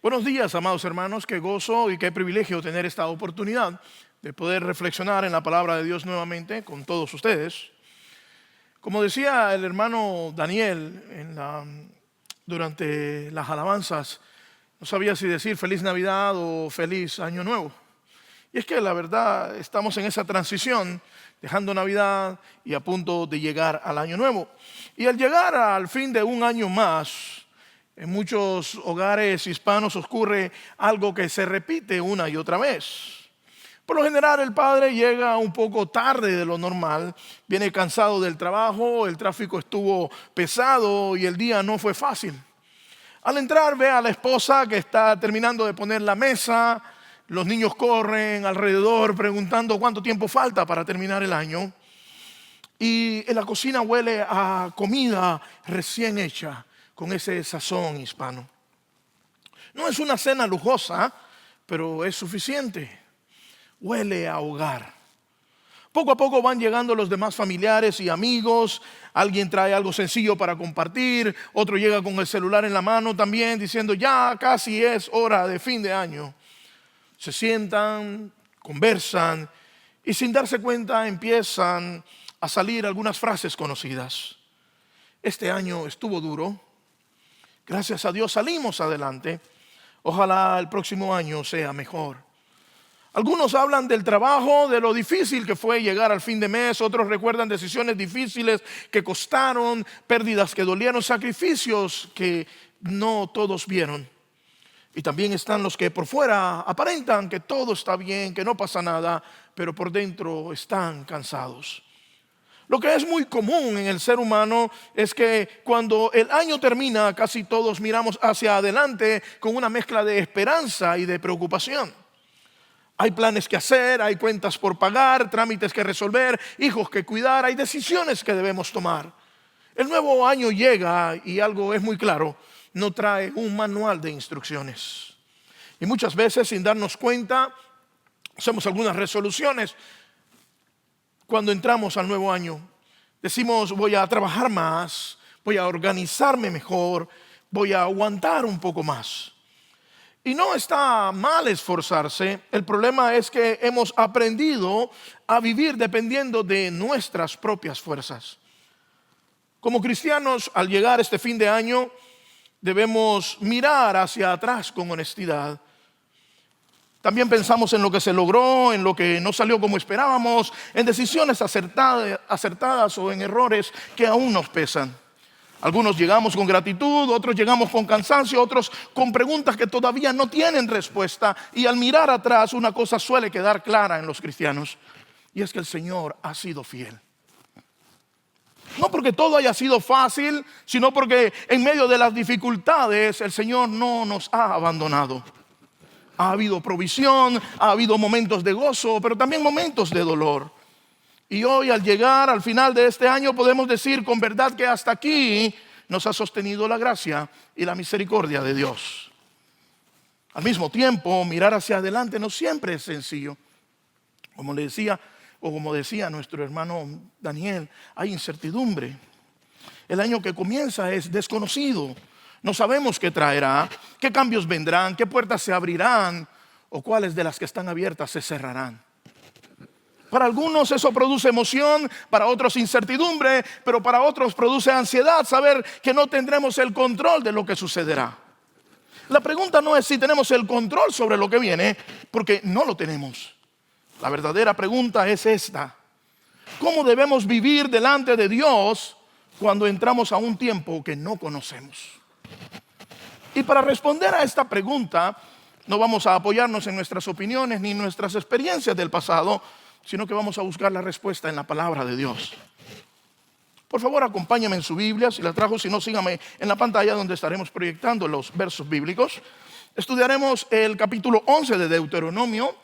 Buenos días, amados hermanos, qué gozo y qué privilegio tener esta oportunidad de poder reflexionar en la palabra de Dios nuevamente con todos ustedes. Como decía el hermano Daniel durante las alabanzas, no sabía si decir feliz Navidad o feliz Año Nuevo. Y es que la verdad estamos en esa transición, dejando Navidad y a punto de llegar al Año Nuevo. Y al llegar al fin de un año más, en muchos hogares hispanos ocurre algo que se repite una y otra vez. Por lo general el padre llega un poco tarde de lo normal, viene cansado del trabajo, el tráfico estuvo pesado y el día no fue fácil. Al entrar ve a la esposa que está terminando de poner la mesa, los niños corren alrededor preguntando cuánto tiempo falta para terminar el año. Y en la cocina huele a comida recién hecha, con ese sazón hispano. No es una cena lujosa, pero es suficiente. Huele a hogar. Poco a poco van llegando los demás familiares y amigos. Alguien trae algo sencillo para compartir. Otro llega con el celular en la mano también diciendo ya casi es hora de fin de año. Se sientan, conversan y sin darse cuenta empiezan a salir algunas frases conocidas. Este año estuvo duro. Gracias a Dios salimos adelante. Ojalá el próximo año sea mejor. Algunos hablan del trabajo, de lo difícil que fue llegar al fin de mes. Otros recuerdan decisiones difíciles que costaron, pérdidas que dolieron, sacrificios que no todos vieron. Y también están los que por fuera aparentan que todo está bien, que no pasa nada, pero por dentro están cansados. Lo que es muy común en el ser humano es que cuando el año termina, casi todos miramos hacia adelante con una mezcla de esperanza y de preocupación. Hay planes que hacer, hay cuentas por pagar, trámites que resolver, hijos que cuidar, hay decisiones que debemos tomar. El nuevo año llega y algo es muy claro, no trae un manual de instrucciones. Y muchas veces sin darnos cuenta, hacemos algunas resoluciones. Cuando entramos al nuevo año, decimos voy a trabajar más, voy a organizarme mejor, voy a aguantar un poco más. Y no está mal esforzarse, el problema es que hemos aprendido a vivir dependiendo de nuestras propias fuerzas. Como cristianos, al llegar este fin de año, debemos mirar hacia atrás con honestidad. También pensamos en lo que se logró, en lo que no salió como esperábamos, en decisiones acertadas o en errores que aún nos pesan. Algunos llegamos con gratitud, otros llegamos con cansancio, otros con preguntas que todavía no tienen respuesta. Y al mirar atrás una cosa suele quedar clara en los cristianos, y es que el Señor ha sido fiel. No porque todo haya sido fácil, sino porque en medio de las dificultades el Señor no nos ha abandonado. Ha habido provisión, ha habido momentos de gozo, pero también momentos de dolor. Y hoy al llegar al final de este año podemos decir con verdad que hasta aquí nos ha sostenido la gracia y la misericordia de Dios. Al mismo tiempo, mirar hacia adelante no siempre es sencillo. Como decía nuestro hermano Daniel, hay incertidumbre. El año que comienza es desconocido. No sabemos qué traerá, qué cambios vendrán, qué puertas se abrirán o cuáles de las que están abiertas se cerrarán. Para algunos eso produce emoción, para otros incertidumbre, pero para otros produce ansiedad saber que no tendremos el control de lo que sucederá. La pregunta no es si tenemos el control sobre lo que viene, porque no lo tenemos. La verdadera pregunta es esta: ¿cómo debemos vivir delante de Dios cuando entramos a un tiempo que no conocemos? Y para responder a esta pregunta, no vamos a apoyarnos en nuestras opiniones ni nuestras experiencias del pasado, sino que vamos a buscar la respuesta en la palabra de Dios. Por favor, acompáñame en su Biblia, si la trajo, si no, sígame en la pantalla donde estaremos proyectando los versos bíblicos. Estudiaremos el capítulo 11 de Deuteronomio,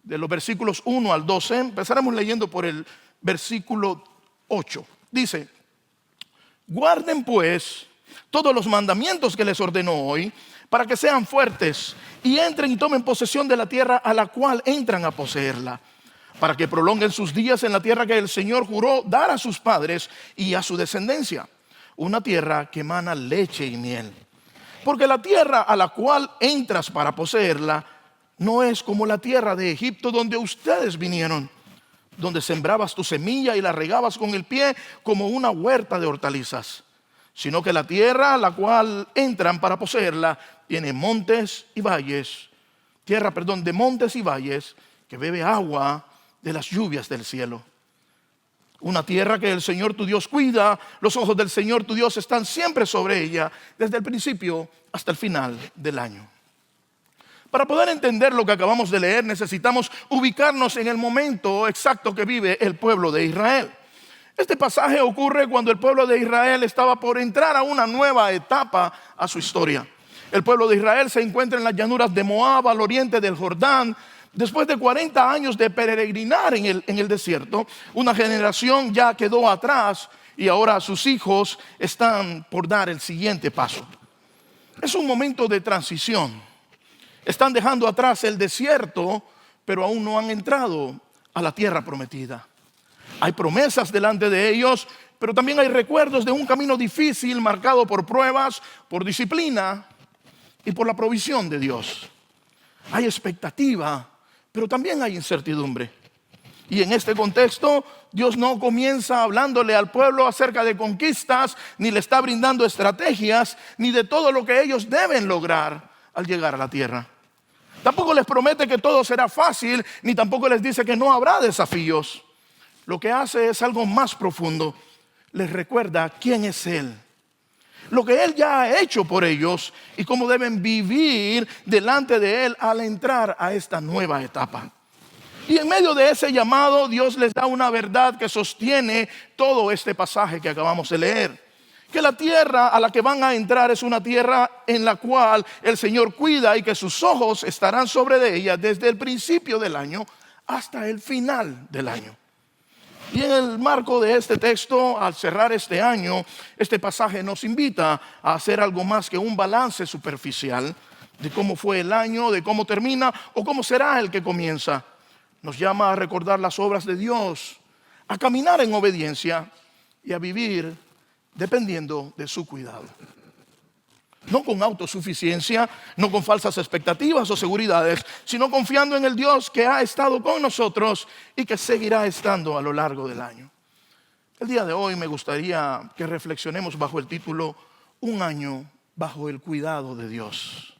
de los versículos 1 al 12. Empezaremos leyendo por el versículo 8. Dice: guarden pues todos los mandamientos que les ordeno hoy, para que sean fuertes y entren y tomen posesión de la tierra a la cual entran a poseerla, para que prolonguen sus días en la tierra que el Señor juró dar a sus padres y a su descendencia, una tierra que emana leche y miel. Porque la tierra a la cual entras para poseerla no es como la tierra de Egipto donde ustedes vinieron, donde sembrabas tu semilla y la regabas con el pie como una huerta de hortalizas, sino que la tierra a la cual entran para poseerla tiene montes y valles, de montes y valles, que bebe agua de las lluvias del cielo. Una tierra que el Señor tu Dios cuida, los ojos del Señor tu Dios están siempre sobre ella, desde el principio hasta el final del año. Para poder entender lo que acabamos de leer, necesitamos ubicarnos en el momento exacto que vive el pueblo de Israel. Este pasaje ocurre cuando el pueblo de Israel estaba por entrar a una nueva etapa a su historia. El pueblo de Israel se encuentra en las llanuras de Moab, al oriente del Jordán. Después de 40 años de peregrinar en el desierto, una generación ya quedó atrás y ahora sus hijos están por dar el siguiente paso. Es un momento de transición. Están dejando atrás el desierto, pero aún no han entrado a la tierra prometida. Hay promesas delante de ellos, pero también hay recuerdos de un camino difícil marcado por pruebas, por disciplina y por la provisión de Dios. Hay expectativa, pero también hay incertidumbre. Y en este contexto, Dios no comienza hablándole al pueblo acerca de conquistas, ni le está brindando estrategias, ni de todo lo que ellos deben lograr al llegar a la tierra. Tampoco les promete que todo será fácil, ni tampoco les dice que no habrá desafíos. Lo que hace es algo más profundo. Les recuerda quién es Él, lo que Él ya ha hecho por ellos y cómo deben vivir delante de Él al entrar a esta nueva etapa. Y en medio de ese llamado, Dios les da una verdad que sostiene todo este pasaje que acabamos de leer. Que la tierra a la que van a entrar es una tierra en la cual el Señor cuida y que sus ojos estarán sobre ella desde el principio del año hasta el final del año. Y en el marco de este texto, al cerrar este año, este pasaje nos invita a hacer algo más que un balance superficial de cómo fue el año, de cómo termina o cómo será el que comienza. Nos llama a recordar las obras de Dios, a caminar en obediencia y a vivir dependiendo de su cuidado. No con autosuficiencia, no con falsas expectativas o seguridades, sino confiando en el Dios que ha estado con nosotros y que seguirá estando a lo largo del año. El día de hoy me gustaría que reflexionemos bajo el título Un año bajo el cuidado de Dios.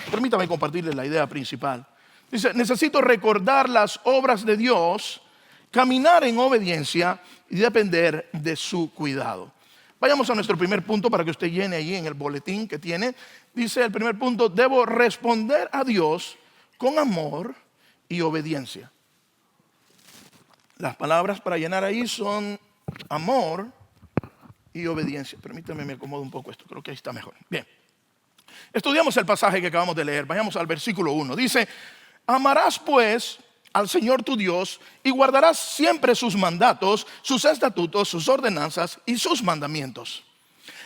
Permítame compartirles la idea principal. Dice, necesito recordar las obras de Dios, caminar en obediencia y depender de su cuidado. Vayamos a nuestro primer punto para que usted llene ahí en el boletín que tiene. Dice el primer punto, debo responder a Dios con amor y obediencia. Las palabras para llenar ahí son amor y obediencia. Permítame, me acomodo un poco esto, creo que ahí está mejor. Bien, estudiamos el pasaje que acabamos de leer. Vayamos al versículo 1. Dice, amarás pues al Señor tu Dios y guardarás siempre sus mandatos, sus estatutos, sus ordenanzas y sus mandamientos.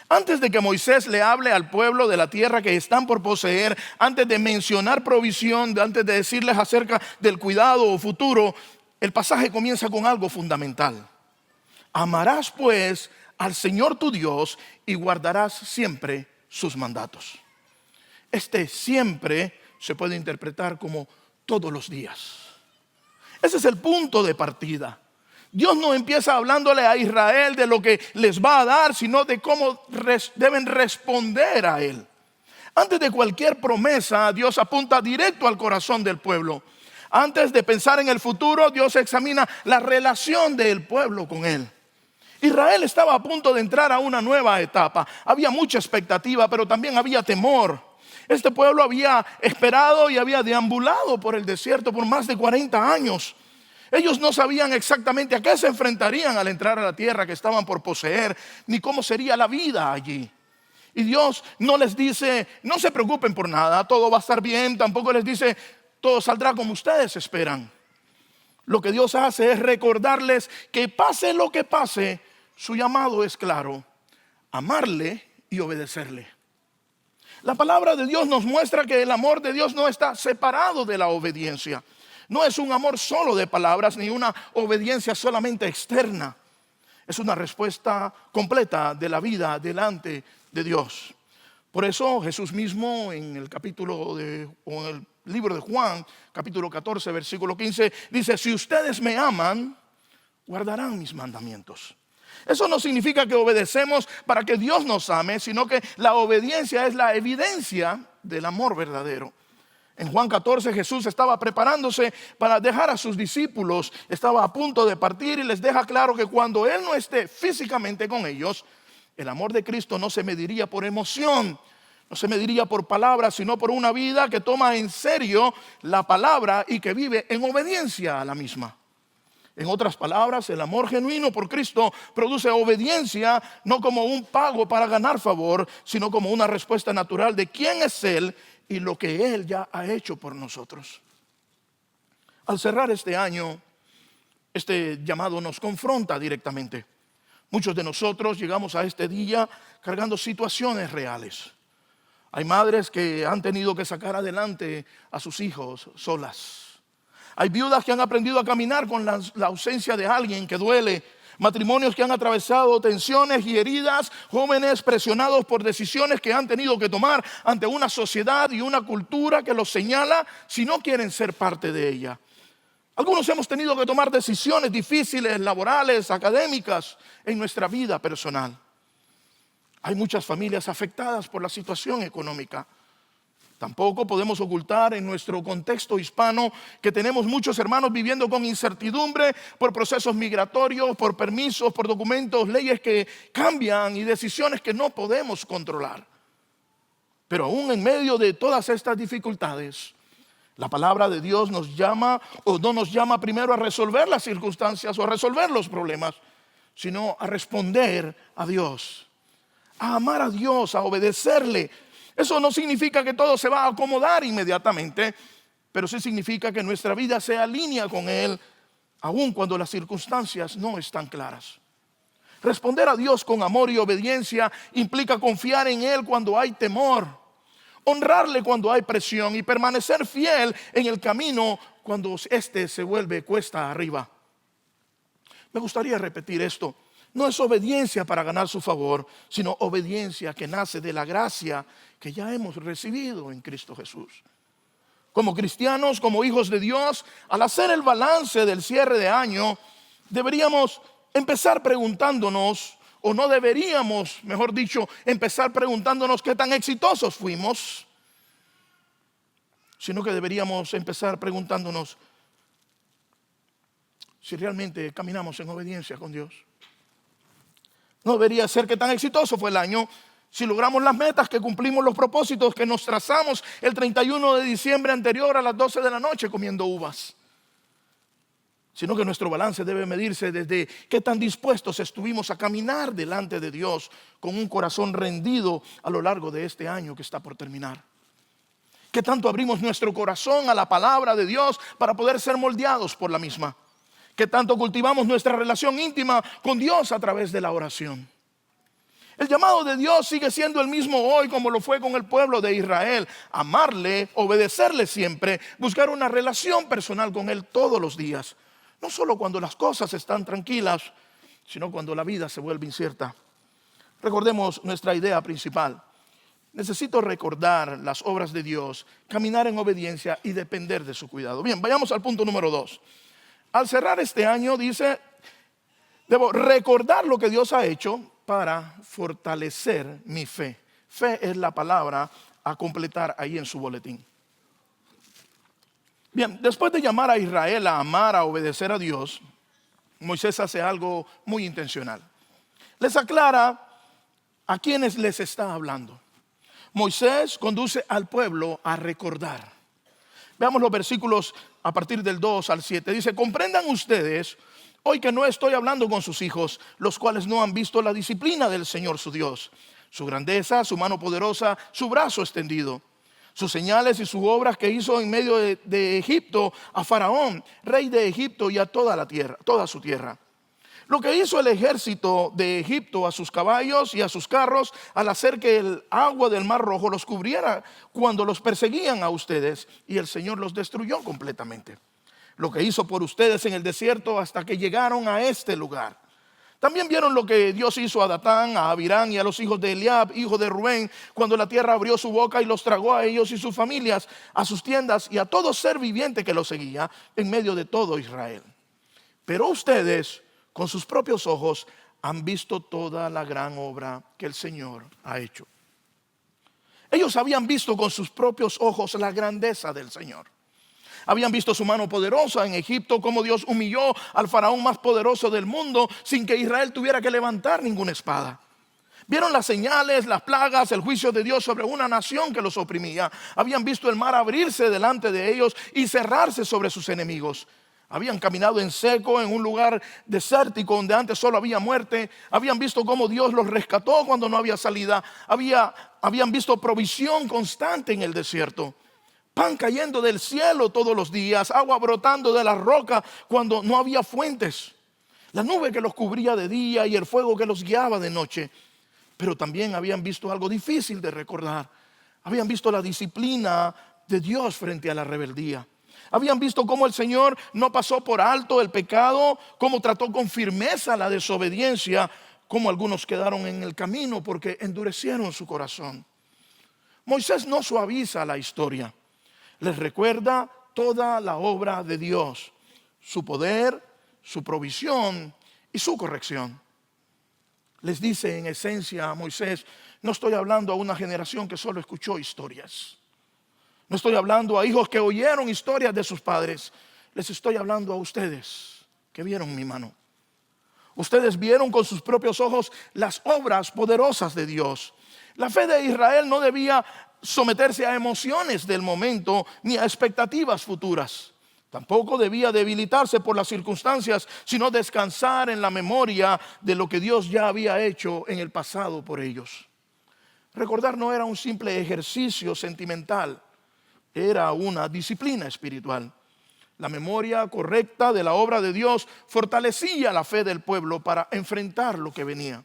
Antes de que Moisés le hable al pueblo de la tierra que están por poseer, antes de mencionar provisión, antes de decirles acerca del cuidado futuro, el pasaje comienza con algo fundamental. Amarás pues al Señor tu Dios y guardarás siempre sus mandatos. Este siempre se puede interpretar como todos los días. Ese es el punto de partida. Dios no empieza hablándole a Israel de lo que les va a dar, sino de cómo deben responder a Él. Antes de cualquier promesa, Dios apunta directo al corazón del pueblo. Antes de pensar en el futuro, Dios examina la relación del pueblo con Él. Israel estaba a punto de entrar a una nueva etapa. Había mucha expectativa, pero también había temor. Este pueblo había esperado y había deambulado por el desierto por más de 40 años. Ellos no sabían exactamente a qué se enfrentarían al entrar a la tierra que estaban por poseer, ni cómo sería la vida allí. Y Dios no les dice, no se preocupen por nada, todo va a estar bien. Tampoco les dice, todo saldrá como ustedes esperan. Lo que Dios hace es recordarles que pase lo que pase, su llamado es claro: amarle y obedecerle. La palabra de Dios nos muestra que el amor de Dios no está separado de la obediencia. No es un amor solo de palabras ni una obediencia solamente externa. Es una respuesta completa de la vida delante de Dios. Por eso Jesús mismo en el en el libro de Juan, capítulo 14, versículo 15, dice: si ustedes me aman, guardarán mis mandamientos. Eso no significa que obedecemos para que Dios nos ame, sino que la obediencia es la evidencia del amor verdadero. En Juan 14 Jesús estaba preparándose para dejar a sus discípulos, estaba a punto de partir y les deja claro que cuando Él no esté físicamente con ellos, el amor de Cristo no se mediría por emoción, no se mediría por palabras, sino por una vida que toma en serio la palabra y que vive en obediencia a la misma. En otras palabras, el amor genuino por Cristo produce obediencia no como un pago para ganar favor, sino como una respuesta natural de quién es Él y lo que Él ya ha hecho por nosotros. Al cerrar este año, este llamado nos confronta directamente. Muchos de nosotros llegamos a este día cargando situaciones reales. Hay madres que han tenido que sacar adelante a sus hijos solas. Hay viudas que han aprendido a caminar con la ausencia de alguien que duele. Matrimonios que han atravesado tensiones y heridas. Jóvenes presionados por decisiones que han tenido que tomar ante una sociedad y una cultura que los señala si no quieren ser parte de ella. Algunos hemos tenido que tomar decisiones difíciles, laborales, académicas, en nuestra vida personal. Hay muchas familias afectadas por la situación económica. Tampoco podemos ocultar en nuestro contexto hispano que tenemos muchos hermanos viviendo con incertidumbre por procesos migratorios, por permisos, por documentos, leyes que cambian y decisiones que no podemos controlar. Pero aún en medio de todas estas dificultades, la palabra de Dios nos llama o no nos llama primero a resolver las circunstancias o a resolver los problemas, sino a responder a Dios, a amar a Dios, a obedecerle. Eso no significa que todo se va a acomodar inmediatamente, pero sí significa que nuestra vida se alinea con Él, aun cuando las circunstancias no están claras. Responder a Dios con amor y obediencia implica confiar en Él cuando hay temor, honrarle cuando hay presión y permanecer fiel en el camino cuando éste se vuelve cuesta arriba. Me gustaría repetir esto. No es obediencia para ganar su favor, sino obediencia que nace de la gracia que ya hemos recibido en Cristo Jesús. Como cristianos, como hijos de Dios, al hacer el balance del cierre de año, deberíamos empezar preguntándonos, o no deberíamos, mejor dicho, empezar preguntándonos qué tan exitosos fuimos, sino que deberíamos empezar preguntándonos si realmente caminamos en obediencia con Dios. No debería ser que tan exitoso fue el año si logramos las metas, que cumplimos los propósitos que nos trazamos el 31 de diciembre anterior a las 12 de la noche comiendo uvas. Sino que nuestro balance debe medirse desde qué tan dispuestos estuvimos a caminar delante de Dios con un corazón rendido a lo largo de este año que está por terminar. Qué tanto abrimos nuestro corazón a la palabra de Dios para poder ser moldeados por la misma. Qué tanto cultivamos nuestra relación íntima con Dios a través de la oración. El llamado de Dios sigue siendo el mismo hoy como lo fue con el pueblo de Israel. Amarle, obedecerle siempre, buscar una relación personal con Él todos los días. No solo cuando las cosas están tranquilas, sino cuando la vida se vuelve incierta. Recordemos nuestra idea principal. Necesito recordar las obras de Dios, caminar en obediencia y depender de su cuidado. Bien, vayamos al punto número 2. Al cerrar este año dice, debo recordar lo que Dios ha hecho para fortalecer mi fe. Fe es la palabra a completar ahí en su boletín. Bien, después de llamar a Israel a amar, a obedecer a Dios, Moisés hace algo muy intencional. Les aclara a quienes les está hablando. Moisés conduce al pueblo a recordar. Veamos los versículos a partir del 2 al 7. Dice, comprendan ustedes hoy que no estoy hablando con sus hijos, los cuales no han visto la disciplina del Señor su Dios, su grandeza, su mano poderosa, su brazo extendido, sus señales y sus obras que hizo en medio de Egipto a Faraón, rey de Egipto, y a toda la tierra, toda su tierra. Lo que hizo el ejército de Egipto a sus caballos y a sus carros al hacer que el agua del Mar Rojo los cubriera cuando los perseguían a ustedes, y el Señor los destruyó completamente. Lo que hizo por ustedes en el desierto hasta que llegaron a este lugar. También vieron lo que Dios hizo a Datán, a Abirán y a los hijos de Eliab, hijo de Rubén, cuando la tierra abrió su boca y los tragó a ellos y sus familias, a sus tiendas y a todo ser viviente que los seguía en medio de todo Israel. Pero ustedes, con sus propios ojos, han visto toda la gran obra que el Señor ha hecho. Ellos habían visto con sus propios ojos la grandeza del Señor. Habían visto su mano poderosa en Egipto, cómo Dios humilló al faraón más poderoso del mundo sin que Israel tuviera que levantar ninguna espada. Vieron las señales, las plagas, el juicio de Dios sobre una nación que los oprimía. Habían visto el mar abrirse delante de ellos y cerrarse sobre sus enemigos. Habían caminado en seco en un lugar desértico donde antes solo había muerte. Habían visto cómo Dios los rescató cuando no había salida. Habían visto provisión constante en el desierto. Pan cayendo del cielo todos los días, agua brotando de la roca cuando no había fuentes, la nube que los cubría de día y el fuego que los guiaba de noche. Pero también habían visto algo difícil de recordar. Habían visto la disciplina de Dios frente a la rebeldía. Habían visto cómo el Señor no pasó por alto el pecado, cómo trató con firmeza la desobediencia, cómo algunos quedaron en el camino porque endurecieron su corazón. Moisés no suaviza la historia. Les recuerda toda la obra de Dios, su poder, su provisión y su corrección. Les dice en esencia a Moisés: no estoy hablando a una generación que solo escuchó historias. No estoy hablando a hijos que oyeron historias de sus padres. Les estoy hablando a ustedes que vieron mi mano. Ustedes vieron con sus propios ojos las obras poderosas de Dios. La fe de Israel no debía someterse a emociones del momento ni a expectativas futuras. Tampoco debía debilitarse por las circunstancias, sino descansar en la memoria de lo que Dios ya había hecho en el pasado por ellos. Recordar no era un simple ejercicio sentimental, era una disciplina espiritual. La memoria correcta de la obra de Dios fortalecía la fe del pueblo para enfrentar lo que venía.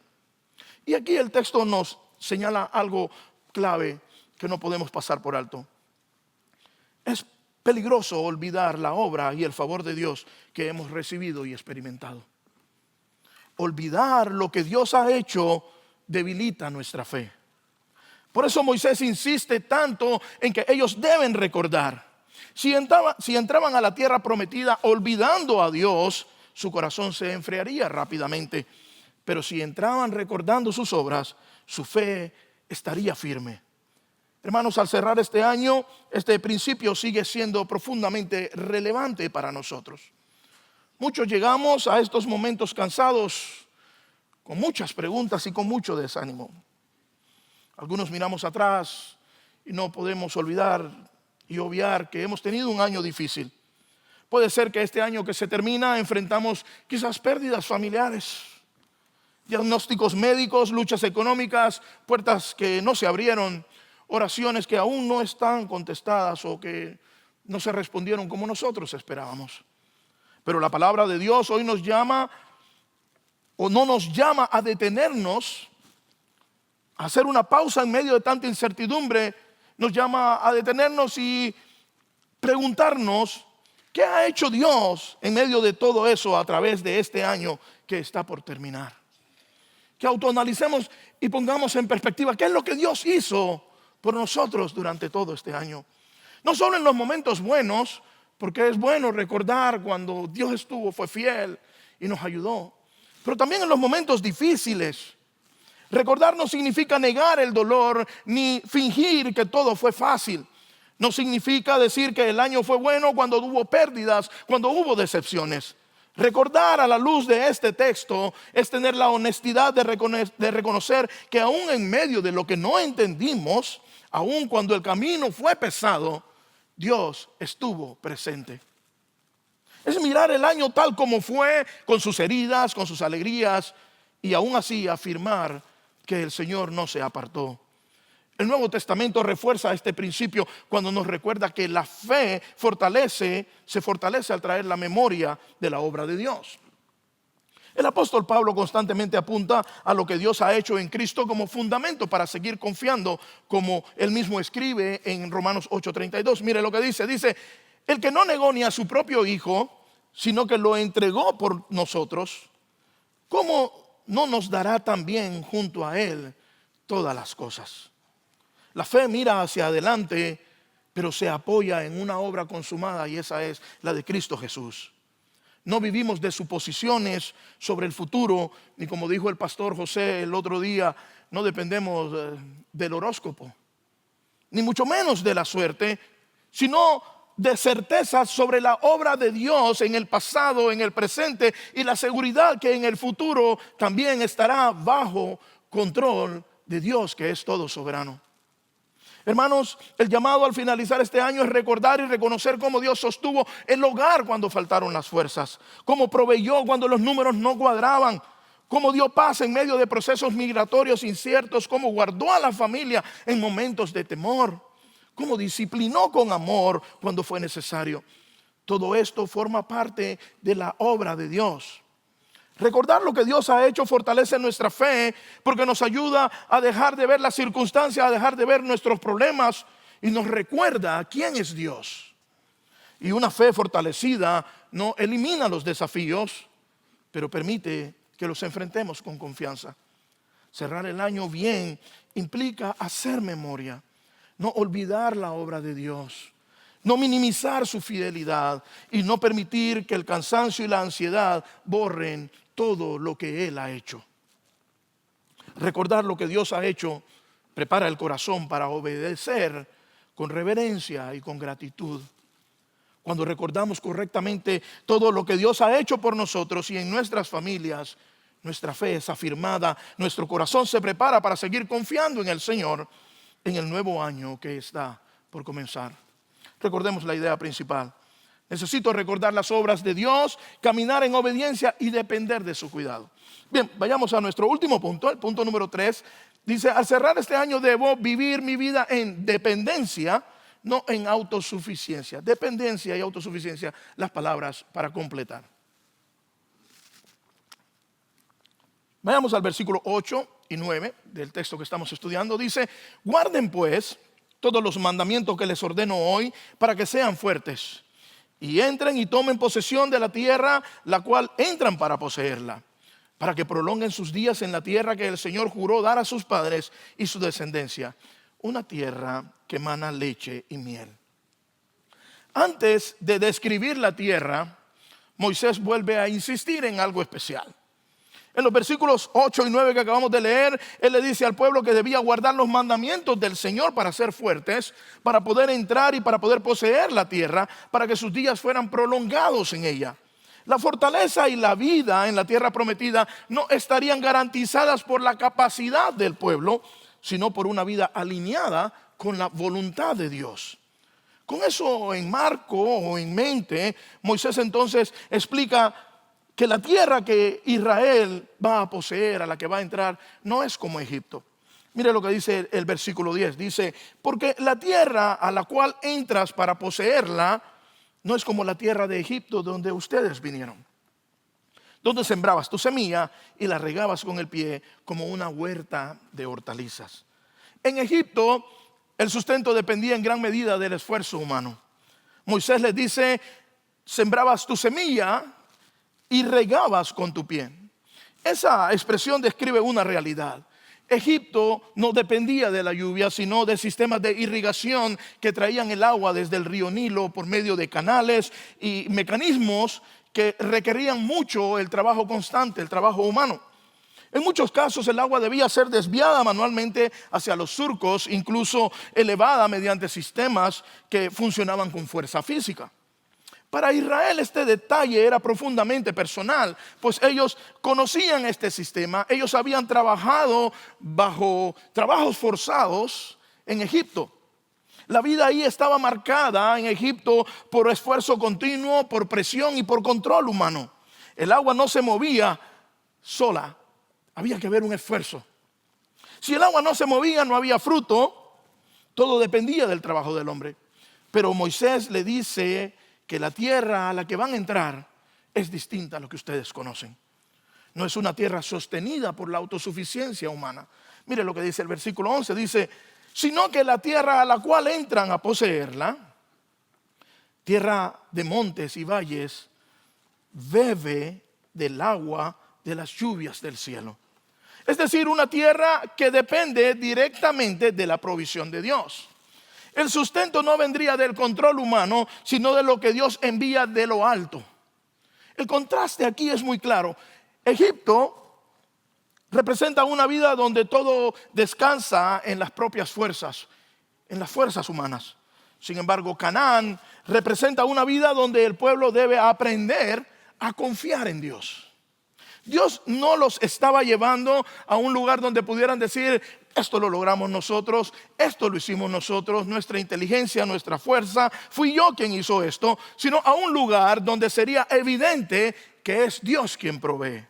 Y aquí el texto nos señala algo clave que no podemos pasar por alto. Es peligroso olvidar la obra y el favor de Dios que hemos recibido y experimentado. Olvidar lo que Dios ha hecho debilita nuestra fe. Por eso Moisés insiste tanto en que ellos deben recordar. Si entraban a la tierra prometida olvidando a Dios, su corazón se enfriaría rápidamente. Pero si entraban recordando sus obras, su fe estaría firme. Hermanos, al cerrar este año, este principio sigue siendo profundamente relevante para nosotros. Muchos llegamos a estos momentos cansados, con muchas preguntas y con mucho desánimo. Algunos miramos atrás y no podemos olvidar y obviar que hemos tenido un año difícil. Puede ser que este año que se termina enfrentamos quizás pérdidas familiares, diagnósticos médicos, luchas económicas, puertas que no se abrieron, oraciones que aún no están contestadas o que no se respondieron como nosotros esperábamos. Pero la palabra de Dios hoy nos llama, o no nos llama a detenernos, a hacer una pausa en medio de tanta incertidumbre. Nos llama a detenernos y preguntarnos: ¿qué ha hecho Dios en medio de todo eso a través de este año que está por terminar? Que autoanalicemos y pongamos en perspectiva qué es lo que Dios hizo por nosotros durante todo este año. No solo en los momentos buenos, porque es bueno recordar cuando Dios fue fiel y nos ayudó, pero también en los momentos difíciles. Recordar no significa negar el dolor ni fingir que todo fue fácil. No significa decir que el año fue bueno cuando hubo pérdidas, cuando hubo decepciones. Recordar a la luz de este texto es tener la honestidad de reconocer que aún en medio de lo que no entendimos, aún cuando el camino fue pesado, Dios estuvo presente. Es mirar el año tal como fue, con sus heridas, con sus alegrías, y aún así afirmar que el Señor no se apartó. El Nuevo Testamento refuerza este principio cuando nos recuerda que la fe se fortalece al traer la memoria de la obra de Dios. El apóstol Pablo constantemente apunta a lo que Dios ha hecho en Cristo como fundamento para seguir confiando, como él mismo escribe en Romanos 8:32. Mire lo que dice: el que no negó ni a su propio Hijo, sino que lo entregó por nosotros, ¿cómo no nos dará también junto a Él todas las cosas? La fe mira hacia adelante, pero se apoya en una obra consumada, y esa es la de Cristo Jesús. No vivimos de suposiciones sobre el futuro, ni como dijo el pastor José el otro día, no dependemos del horóscopo, ni mucho menos de la suerte, sino de certezas sobre la obra de Dios en el pasado, en el presente, y la seguridad que en el futuro también estará bajo control de Dios, que es todo soberano. Hermanos, el llamado al finalizar este año es recordar y reconocer cómo Dios sostuvo el hogar cuando faltaron las fuerzas, cómo proveyó cuando los números no cuadraban, cómo dio paz en medio de procesos migratorios inciertos, cómo guardó a la familia en momentos de temor, cómo disciplinó con amor cuando fue necesario. Todo esto forma parte de la obra de Dios. Recordar lo que Dios ha hecho fortalece nuestra fe, porque nos ayuda a dejar de ver las circunstancias, a dejar de ver nuestros problemas, y nos recuerda quién es Dios. Y una fe fortalecida no elimina los desafíos, pero permite que los enfrentemos con confianza. Cerrar el año bien implica hacer memoria, no olvidar la obra de Dios, no minimizar su fidelidad y no permitir que el cansancio y la ansiedad borren todo lo que Él ha hecho. Recordar lo que Dios ha hecho prepara el corazón para obedecer con reverencia y con gratitud. Cuando recordamos correctamente todo lo que Dios ha hecho por nosotros y en nuestras familias, nuestra fe es afirmada, nuestro corazón se prepara para seguir confiando en el Señor en el nuevo año que está por comenzar. Recordemos la idea principal. Necesito recordar las obras de Dios, caminar en obediencia y depender de su cuidado. Bien, vayamos a nuestro último punto, el punto número 3. Dice, al cerrar este año debo vivir mi vida en dependencia, no en autosuficiencia. Dependencia y autosuficiencia, las palabras para completar. Vayamos al versículo 8 y 9 del texto que estamos estudiando. Dice, guarden pues todos los mandamientos que les ordeno hoy para que sean fuertes y entren y tomen posesión de la tierra, la cual entran para poseerla, para que prolonguen sus días en la tierra que el Señor juró dar a sus padres y su descendencia, una tierra que emana leche y miel. Antes de describir la tierra, Moisés vuelve a insistir en algo especial. En los versículos 8 y 9 que acabamos de leer, él le dice al pueblo que debía guardar los mandamientos del Señor para ser fuertes, para poder entrar y para poder poseer la tierra, para que sus días fueran prolongados en ella. La fortaleza y la vida en la tierra prometida no estarían garantizadas por la capacidad del pueblo, sino por una vida alineada con la voluntad de Dios. Con eso en marco o en mente, Moisés entonces explica que la tierra que Israel va a poseer, a la que va a entrar, no es como Egipto. Mire lo que dice el versículo 10. Dice, porque la tierra a la cual entras para poseerla no es como la tierra de Egipto donde ustedes vinieron, donde sembrabas tu semilla y la regabas con el pie como una huerta de hortalizas. En Egipto el sustento dependía en gran medida del esfuerzo humano. Moisés les dice, sembrabas tu semilla y regabas con tu pie. Esa expresión describe una realidad. Egipto no dependía de la lluvia, sino de sistemas de irrigación que traían el agua desde el río Nilo por medio de canales y mecanismos que requerían mucho el trabajo constante, el trabajo humano. En muchos casos el agua debía ser desviada manualmente hacia los surcos, incluso elevada mediante sistemas que funcionaban con fuerza física. Para Israel este detalle era profundamente personal, pues ellos conocían este sistema, ellos habían trabajado bajo trabajos forzados en Egipto. La vida ahí estaba marcada en Egipto por esfuerzo continuo, por presión y por control humano. El agua no se movía sola, había que ver un esfuerzo. Si el agua no se movía, no había fruto, todo dependía del trabajo del hombre. Pero Moisés le dice que la tierra a la que van a entrar es distinta a lo que ustedes conocen. No es una tierra sostenida por la autosuficiencia humana. Mire lo que dice el versículo 11, dice, sino que la tierra a la cual entran a poseerla, tierra de montes y valles, bebe del agua de las lluvias del cielo. Es decir, una tierra que depende directamente de la provisión de Dios. El sustento no vendría del control humano, sino de lo que Dios envía de lo alto. El contraste aquí es muy claro. Egipto representa una vida donde todo descansa en las propias fuerzas, en las fuerzas humanas. Sin embargo, Canaán representa una vida donde el pueblo debe aprender a confiar en Dios. Dios no los estaba llevando a un lugar donde pudieran decir: esto lo logramos nosotros, esto lo hicimos nosotros, nuestra inteligencia, nuestra fuerza, fui yo quien hizo esto, sino a un lugar donde sería evidente que es Dios quien provee.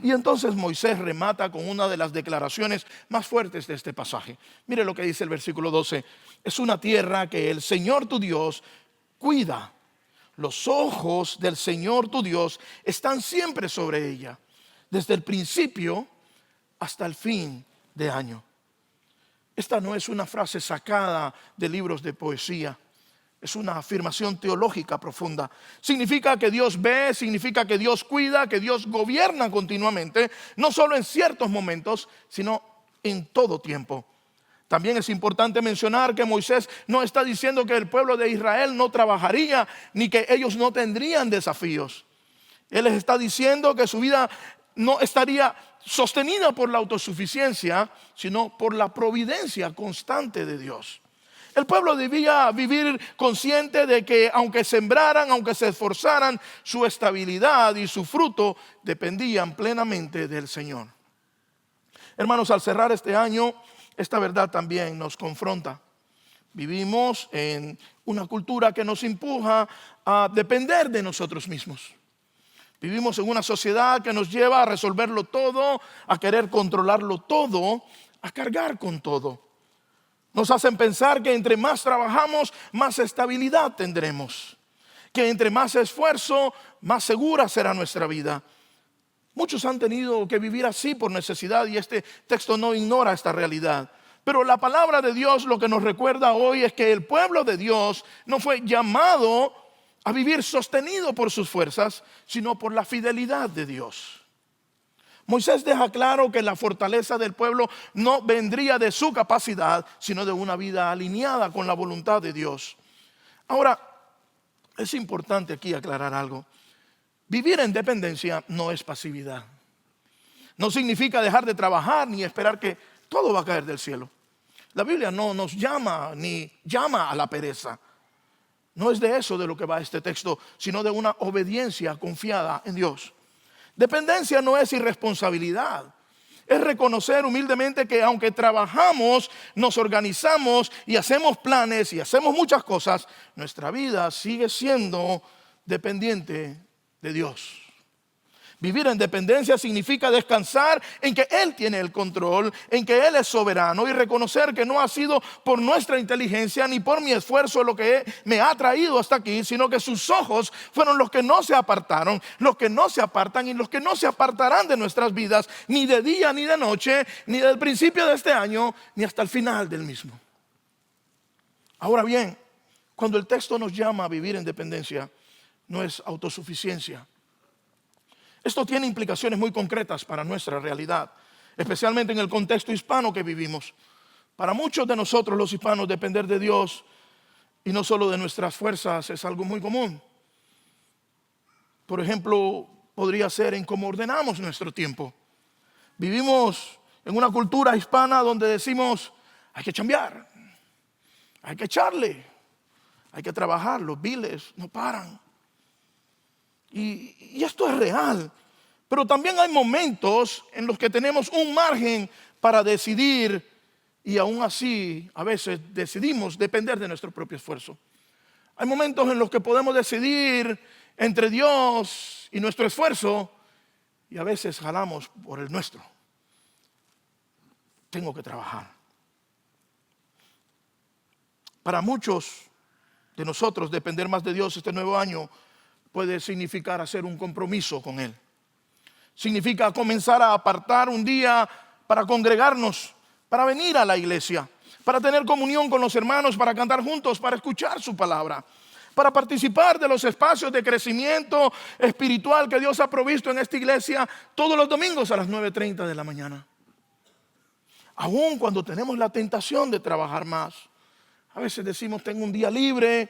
Y entonces Moisés remata con una de las declaraciones más fuertes de este pasaje. Mire lo que dice el versículo 12: es una tierra que el Señor tu Dios cuida. Los ojos del Señor tu Dios están siempre sobre ella, desde el principio hasta el fin de año. Esta no es una frase sacada de libros de poesía. Es una afirmación teológica profunda. Significa que Dios ve, significa que Dios cuida, que Dios gobierna continuamente, no solo en ciertos momentos, sino en todo tiempo. También es importante mencionar que Moisés no está diciendo que el pueblo de Israel no trabajaría, ni que ellos no tendrían desafíos. Él les está diciendo que su vida no estaría sostenida por la autosuficiencia, sino por la providencia constante de Dios. El pueblo debía vivir consciente de que aunque sembraran, aunque se esforzaran, su estabilidad y su fruto dependían plenamente del Señor. Hermanos, al cerrar este año, esta verdad también nos confronta. Vivimos en una cultura que nos empuja a depender de nosotros mismos. Vivimos en una sociedad que nos lleva a resolverlo todo, a querer controlarlo todo, a cargar con todo. Nos hacen pensar que entre más trabajamos, más estabilidad tendremos. Que entre más esfuerzo, más segura será nuestra vida. Muchos han tenido que vivir así por necesidad y este texto no ignora esta realidad. Pero la palabra de Dios lo que nos recuerda hoy es que el pueblo de Dios no fue llamado a vivir sostenido por sus fuerzas, sino por la fidelidad de Dios. Moisés deja claro que la fortaleza del pueblo no vendría de su capacidad, sino de una vida alineada con la voluntad de Dios. Ahora, es importante aquí aclarar algo. Vivir en dependencia no es pasividad. No significa dejar de trabajar ni esperar que todo va a caer del cielo. La Biblia no nos llama ni llama a la pereza. No es de eso de lo que va este texto, sino de una obediencia confiada en Dios. Dependencia no es irresponsabilidad. Es reconocer humildemente que aunque trabajamos, nos organizamos y hacemos planes y hacemos muchas cosas, nuestra vida sigue siendo dependiente de Dios. Vivir en dependencia significa descansar en que Él tiene el control, en que Él es soberano y reconocer que no ha sido por nuestra inteligencia ni por mi esfuerzo lo que me ha traído hasta aquí, sino que sus ojos fueron los que no se apartaron, los que no se apartan y los que no se apartarán de nuestras vidas, ni de día ni de noche, ni del principio de este año, ni hasta el final del mismo. Ahora bien, cuando el texto nos llama a vivir en dependencia, no es autosuficiencia. Esto tiene implicaciones muy concretas para nuestra realidad, especialmente en el contexto hispano que vivimos. Para muchos de nosotros los hispanos, depender de Dios y no solo de nuestras fuerzas es algo muy común. Por ejemplo, podría ser en cómo ordenamos nuestro tiempo. Vivimos en una cultura hispana donde decimos: hay que chambear, hay que echarle, hay que trabajar, los biles no paran. Y esto es real, pero también hay momentos en los que tenemos un margen para decidir y aún así a veces decidimos depender de nuestro propio esfuerzo. Hay momentos en los que podemos decidir entre Dios y nuestro esfuerzo y a veces jalamos por el nuestro. Tengo que trabajar. Para muchos de nosotros depender más de Dios este nuevo año puede significar hacer un compromiso con Él. Significa comenzar a apartar un día para congregarnos, para venir a la iglesia, para tener comunión con los hermanos, para cantar juntos, para escuchar su palabra, para participar de los espacios de crecimiento espiritual que Dios ha provisto en esta iglesia todos los domingos a las 9:30 de la mañana. Aún cuando tenemos la tentación de trabajar más. A veces decimos, tengo un día libre,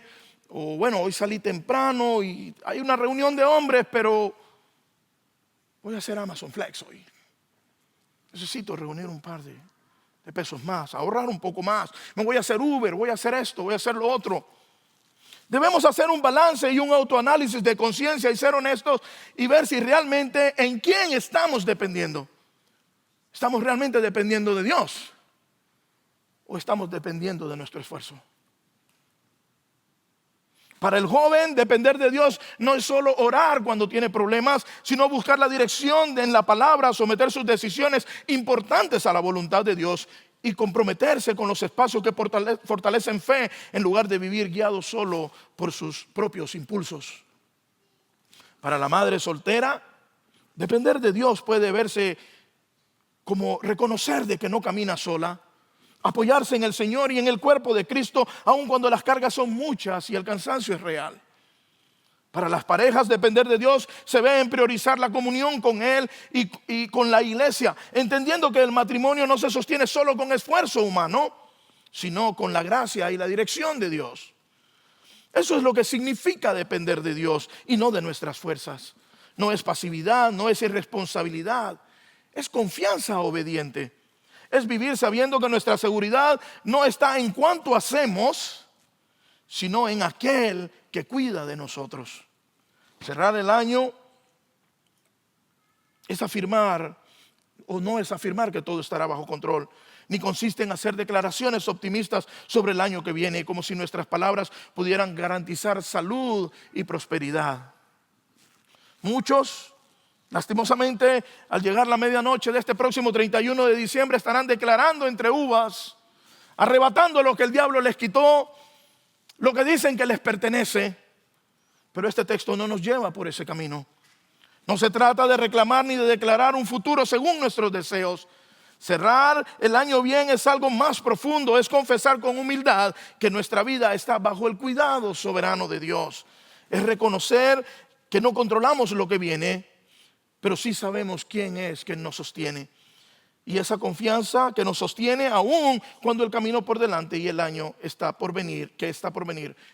o bueno, hoy salí temprano y hay una reunión de hombres, pero voy a hacer Amazon Flex hoy. Necesito reunir un par de pesos más, ahorrar un poco más. Me voy a hacer Uber, voy a hacer esto, voy a hacer lo otro. Debemos hacer un balance y un autoanálisis de conciencia y ser honestos y ver si realmente en quién estamos dependiendo. ¿Estamos realmente dependiendo de Dios o estamos dependiendo de nuestro esfuerzo? Para el joven, depender de Dios no es solo orar cuando tiene problemas, sino buscar la dirección en la palabra, someter sus decisiones importantes a la voluntad de Dios y comprometerse con los espacios que fortalecen fe en lugar de vivir guiado solo por sus propios impulsos. Para la madre soltera, depender de Dios puede verse como reconocer de que no camina sola, apoyarse en el Señor y en el cuerpo de Cristo, aun cuando las cargas son muchas y el cansancio es real. Para las parejas, depender de Dios se ve en priorizar la comunión con Él y con la iglesia, entendiendo que el matrimonio no se sostiene solo con esfuerzo humano, sino con la gracia y la dirección de Dios. Eso es lo que significa depender de Dios y no de nuestras fuerzas. No es pasividad, no es irresponsabilidad, es confianza obediente. Es vivir sabiendo que nuestra seguridad no está en cuanto hacemos, sino en aquel que cuida de nosotros. Cerrar el año es afirmar, o no es afirmar que todo estará bajo control, ni consiste en hacer declaraciones optimistas sobre el año que viene, como si nuestras palabras pudieran garantizar salud y prosperidad. Muchos, lastimosamente, al llegar la medianoche de este próximo 31 de diciembre, estarán declarando entre uvas, arrebatando lo que el diablo les quitó, lo que dicen que les pertenece. Pero este texto no nos lleva por ese camino. No se trata de reclamar ni de declarar un futuro según nuestros deseos. Cerrar el año bien es algo más profundo, es confesar con humildad que nuestra vida está bajo el cuidado soberano de Dios. Es reconocer que no controlamos lo que viene, pero sí sabemos quién es quien nos sostiene. Y esa confianza que nos sostiene aún cuando el camino por delante y el año está por venir,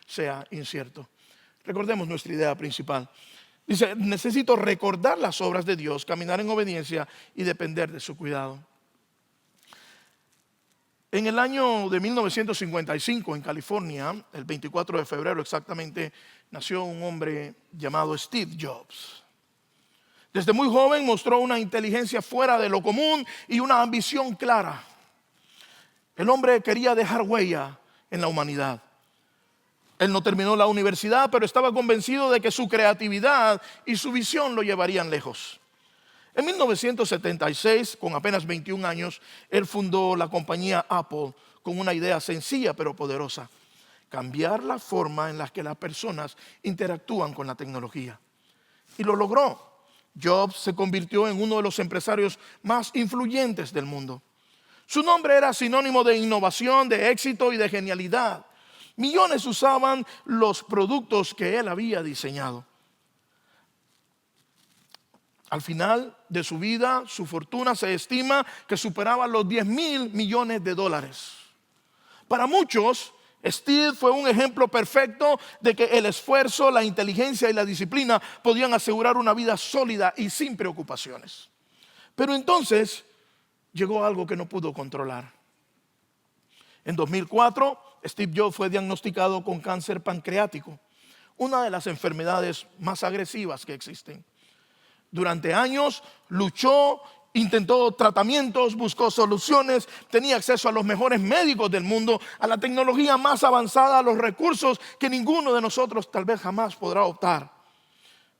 sea incierto. Recordemos nuestra idea principal. Dice, necesito recordar las obras de Dios, caminar en obediencia y depender de su cuidado. En el año de 1955 en California, el 24 de febrero exactamente, nació un hombre llamado Steve Jobs. Desde muy joven mostró una inteligencia fuera de lo común y una ambición clara. El hombre quería dejar huella en la humanidad. Él no terminó la universidad, pero estaba convencido de que su creatividad y su visión lo llevarían lejos. En 1976, con apenas 21 años, él fundó la compañía Apple con una idea sencilla pero poderosa: cambiar la forma en la que las personas interactúan con la tecnología. Y lo logró. Jobs se convirtió en uno de los empresarios más influyentes del mundo. Su nombre era sinónimo de innovación, de éxito y de genialidad. Millones usaban los productos que él había diseñado. Al final de su vida, su fortuna se estima que superaba los 10,000 millones de dólares. Para muchos, Steve fue un ejemplo perfecto de que el esfuerzo, la inteligencia y la disciplina podían asegurar una vida sólida y sin preocupaciones. Pero entonces llegó algo que no pudo controlar. En 2004, Steve Jobs fue diagnosticado con cáncer pancreático, una de las enfermedades más agresivas que existen. Durante años luchó, intentó tratamientos, buscó soluciones, tenía acceso a los mejores médicos del mundo, a la tecnología más avanzada, a los recursos que ninguno de nosotros tal vez jamás podrá optar.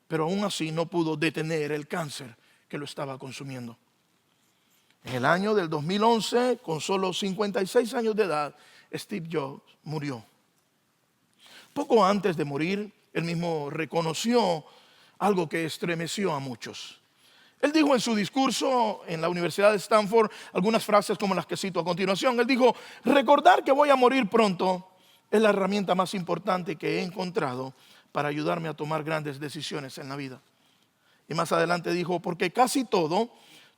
Pero aún así no pudo detener el cáncer que lo estaba consumiendo. En el año del 2011, con solo 56 años de edad, Steve Jobs murió. Poco antes de morir, él mismo reconoció algo que estremeció a muchos. Él dijo en su discurso en la Universidad de Stanford algunas frases como las que cito a continuación. Él dijo: recordar que voy a morir pronto es la herramienta más importante que he encontrado para ayudarme a tomar grandes decisiones en la vida. Y más adelante dijo, porque casi todo,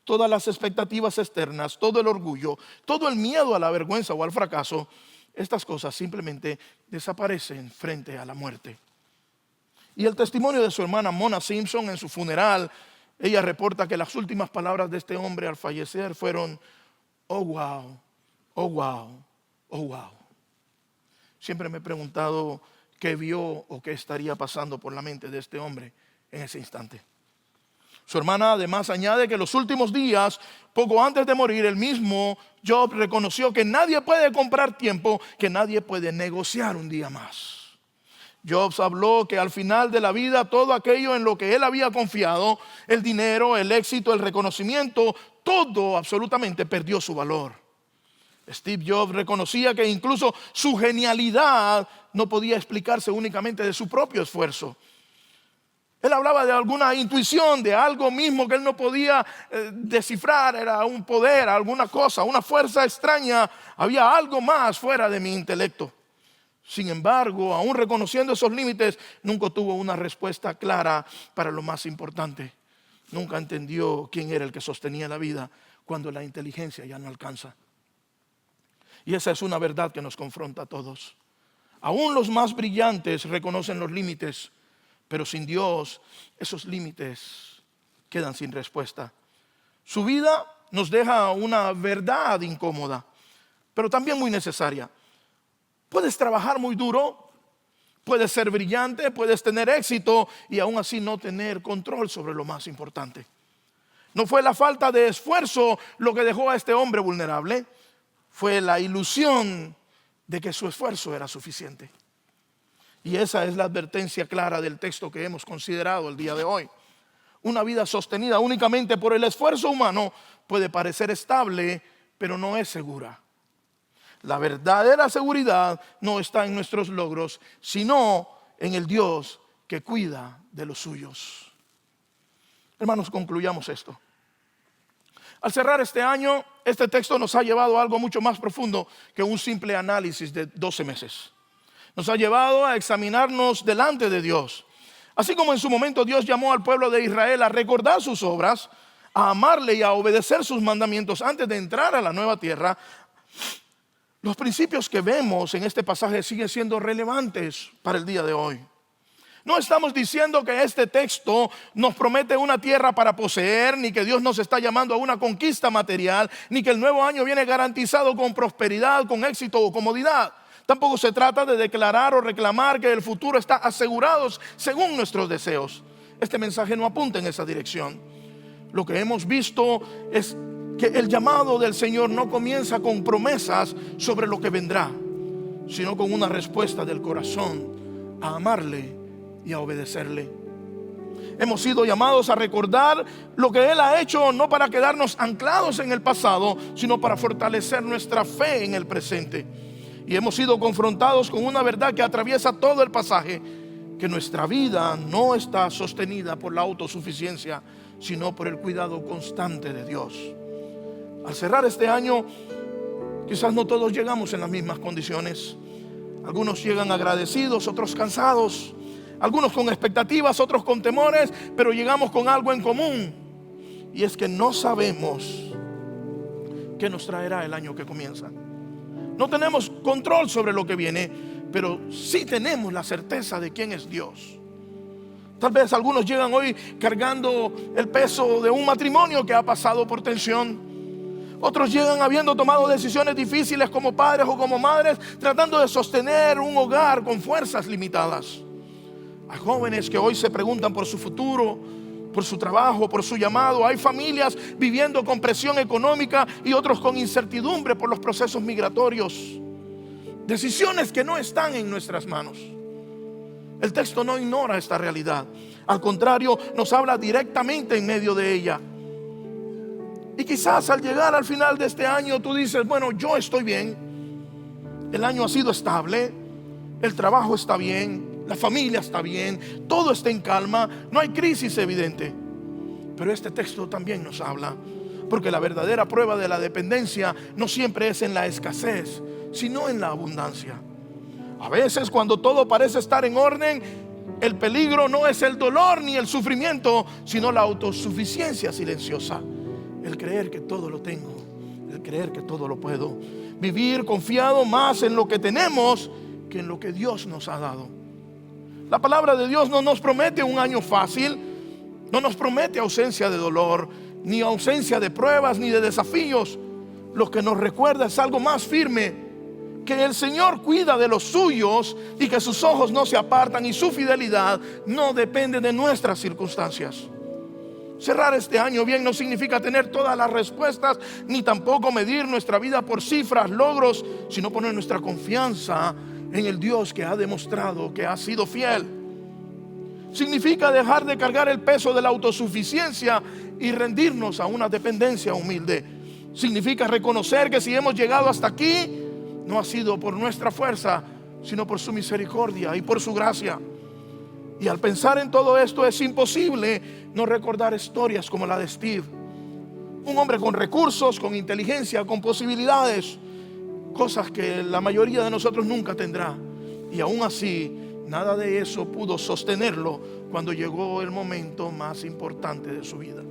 todas las expectativas externas, todo el orgullo, todo el miedo a la vergüenza o al fracaso, estas cosas simplemente desaparecen frente a la muerte. Y el testimonio de su hermana Mona Simpson en su funeral, ella reporta que las últimas palabras de este hombre al fallecer fueron, oh wow, oh wow, oh wow. Siempre me he preguntado qué vio o qué estaría pasando por la mente de este hombre en ese instante. Su hermana además añade que los últimos días, poco antes de morir, el mismo Job reconoció que nadie puede comprar tiempo, que nadie puede negociar un día más. Job habló que al final de la vida todo aquello en lo que él había confiado, el dinero, el éxito, el reconocimiento, todo absolutamente perdió su valor. Steve Jobs reconocía que incluso su genialidad no podía explicarse únicamente de su propio esfuerzo. Él hablaba de alguna intuición, de algo mismo que él no podía descifrar, era un poder, alguna cosa, una fuerza extraña, había algo más fuera de mi intelecto. Sin embargo, aún reconociendo esos límites, nunca tuvo una respuesta clara para lo más importante. Nunca entendió quién era el que sostenía la vida cuando la inteligencia ya no alcanza. Y esa es una verdad que nos confronta a todos. Aún los más brillantes reconocen los límites, pero sin Dios esos límites quedan sin respuesta. Su vida nos deja una verdad incómoda, pero también muy necesaria. Puedes trabajar muy duro, puedes ser brillante, puedes tener éxito y aún así no tener control sobre lo más importante. No fue la falta de esfuerzo lo que dejó a este hombre vulnerable, fue la ilusión de que su esfuerzo era suficiente. Y esa es la advertencia clara del texto que hemos considerado el día de hoy. Una vida sostenida únicamente por el esfuerzo humano puede parecer estable, pero no es segura. La verdadera seguridad no está en nuestros logros, sino en el Dios que cuida de los suyos. Hermanos, concluyamos esto. Al cerrar este año, este texto nos ha llevado a algo mucho más profundo que un simple análisis de 12 meses. Nos ha llevado a examinarnos delante de Dios. Así como en su momento Dios llamó al pueblo de Israel a recordar sus obras, a amarle y a obedecer sus mandamientos antes de entrar a la nueva tierra, los principios que vemos en este pasaje siguen siendo relevantes para el día de hoy. No estamos diciendo que este texto nos promete una tierra para poseer, ni que Dios nos está llamando a una conquista material, ni que el nuevo año viene garantizado con prosperidad, con éxito o comodidad. Tampoco se trata de declarar o reclamar que el futuro está asegurado según nuestros deseos. Este mensaje no apunta en esa dirección. Lo que hemos visto es que el llamado del Señor no comienza con promesas sobre lo que vendrá, sino con una respuesta del corazón a amarle y a obedecerle. Hemos sido llamados a recordar lo que Él ha hecho, no para quedarnos anclados en el pasado, sino para fortalecer nuestra fe en el presente. Y hemos sido confrontados con una verdad que atraviesa todo el pasaje, que nuestra vida no está sostenida por la autosuficiencia, sino por el cuidado constante de Dios. Al cerrar este año, quizás no todos llegamos en las mismas condiciones. Algunos llegan agradecidos, otros cansados, algunos con expectativas, otros con temores, pero llegamos con algo en común, y es que no sabemos qué nos traerá el año que comienza. No tenemos control sobre lo que viene, pero sí tenemos la certeza de quién es Dios. Tal vez algunos llegan hoy cargando el peso de un matrimonio que ha pasado por tensión. Otros llegan habiendo tomado decisiones difíciles como padres o como madres, tratando de sostener un hogar con fuerzas limitadas. Hay jóvenes que hoy se preguntan por su futuro, por su trabajo, por su llamado. Hay familias viviendo con presión económica y otros con incertidumbre por los procesos migratorios. Decisiones que no están en nuestras manos. El texto no ignora esta realidad. Al contrario, nos habla directamente en medio de ella. Y quizás al llegar al final de este año tú dices, bueno, yo estoy bien. El año ha sido estable. El trabajo está bien. La familia está bien, todo está en calma, no hay crisis evidente. Pero este texto también nos habla, porque la verdadera prueba de la dependencia no siempre es en la escasez, sino en la abundancia. A veces, cuando todo parece estar en orden, el peligro no es el dolor ni el sufrimiento, sino la autosuficiencia silenciosa. El creer que todo lo tengo, el creer que todo lo puedo. Vivir confiado más en lo que tenemos que en lo que Dios nos ha dado. La palabra de Dios no nos promete un año fácil, no nos promete ausencia de dolor, ni ausencia de pruebas, ni de desafíos. Lo que nos recuerda es algo más firme: que el Señor cuida de los suyos y que sus ojos no se apartan y su fidelidad no depende de nuestras circunstancias. Cerrar este año bien no significa tener todas las respuestas, ni tampoco medir nuestra vida por cifras, logros, sino poner nuestra confianza en el Dios que ha demostrado que ha sido fiel. Significa dejar de cargar el peso de la autosuficiencia y rendirnos a una dependencia humilde. Significa reconocer que si hemos llegado hasta aquí, no ha sido por nuestra fuerza, sino por su misericordia y por su gracia. Y al pensar en todo esto, es imposible no recordar historias como la de Steve, un hombre con recursos, con inteligencia, con posibilidades, cosas que la mayoría de nosotros nunca tendrá. Y aún así, nada de eso pudo sostenerlo cuando llegó el momento más importante de su vida.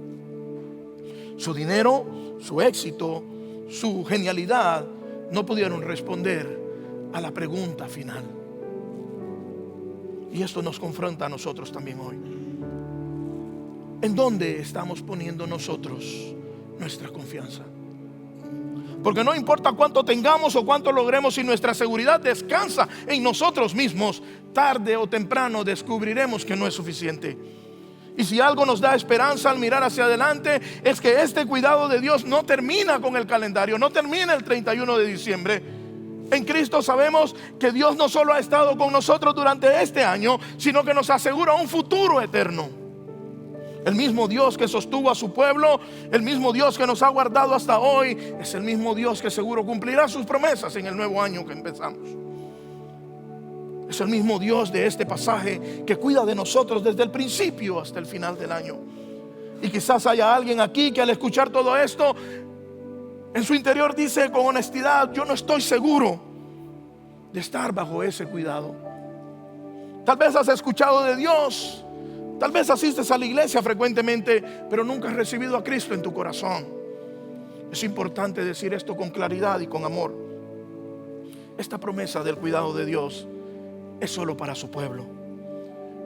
Su dinero, su éxito, su genialidad no pudieron responder a la pregunta final. Y esto nos confronta a nosotros también hoy. ¿En dónde estamos poniendo nosotros nuestra confianza? Porque no importa cuánto tengamos o cuánto logremos, si nuestra seguridad descansa en nosotros mismos, tarde o temprano descubriremos que no es suficiente. Y si algo nos da esperanza al mirar hacia adelante, es que este cuidado de Dios no termina con el calendario, no termina el 31 de diciembre. En Cristo sabemos que Dios no solo ha estado con nosotros durante este año, sino que nos asegura un futuro eterno. El mismo Dios que sostuvo a su pueblo, el mismo Dios que nos ha guardado hasta hoy, es el mismo Dios que seguro cumplirá sus promesas en el nuevo año que empezamos. Es el mismo Dios de este pasaje que cuida de nosotros desde el principio hasta el final del año. Y quizás haya alguien aquí que al escuchar todo esto, en su interior dice con honestidad: yo no estoy seguro de estar bajo ese cuidado. Tal vez has escuchado de Dios, tal vez asistes a la iglesia frecuentemente, pero nunca has recibido a Cristo en tu corazón. Es importante decir esto con claridad y con amor. Esta promesa del cuidado de Dios es solo para su pueblo,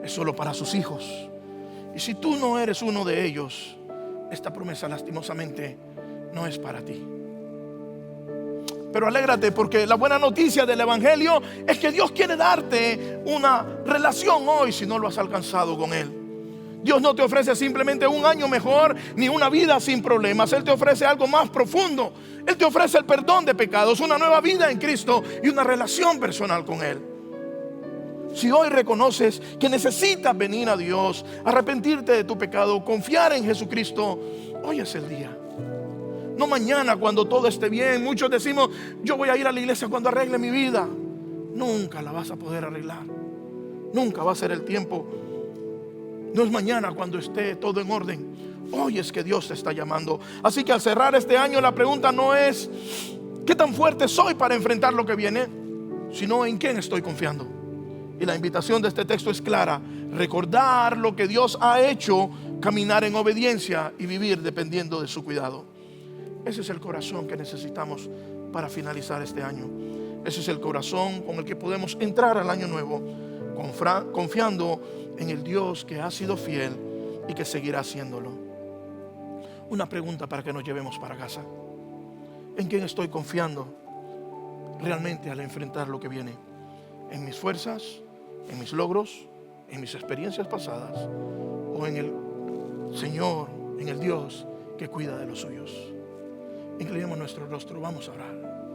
es solo para sus hijos. Y si tú no eres uno de ellos, esta promesa lastimosamente no es para ti. Pero alégrate, porque la buena noticia del Evangelio es que Dios quiere darte una relación hoy si no lo has alcanzado con Él. Dios no te ofrece simplemente un año mejor ni una vida sin problemas. Él te ofrece algo más profundo. Él te ofrece el perdón de pecados, una nueva vida en Cristo y una relación personal con Él. Si hoy reconoces que necesitas venir a Dios, arrepentirte de tu pecado, confiar en Jesucristo, hoy es el día. No mañana cuando todo esté bien. Muchos decimos: yo voy a ir a la iglesia cuando arregle mi vida. Nunca la vas a poder arreglar. Nunca va a ser el tiempo. No es mañana cuando esté todo en orden. Hoy es que Dios te está llamando. Así que al cerrar este año, la pregunta no es ¿qué tan fuerte soy para enfrentar lo que viene?, sino ¿en quién estoy confiando? Y la invitación de este texto es clara: recordar lo que Dios ha hecho, caminar en obediencia y vivir dependiendo de su cuidado. Ese es el corazón que necesitamos para finalizar este año. Ese es el corazón con el que podemos entrar al año nuevo, confiando en el Dios que ha sido fiel y que seguirá haciéndolo. Una pregunta para que nos llevemos para casa: ¿en quién estoy confiando realmente al enfrentar lo que viene? ¿En mis fuerzas, en mis logros, en mis experiencias pasadas, o en el Señor, en el Dios que cuida de los suyos? Inclinemos nuestro rostro, vamos a orar.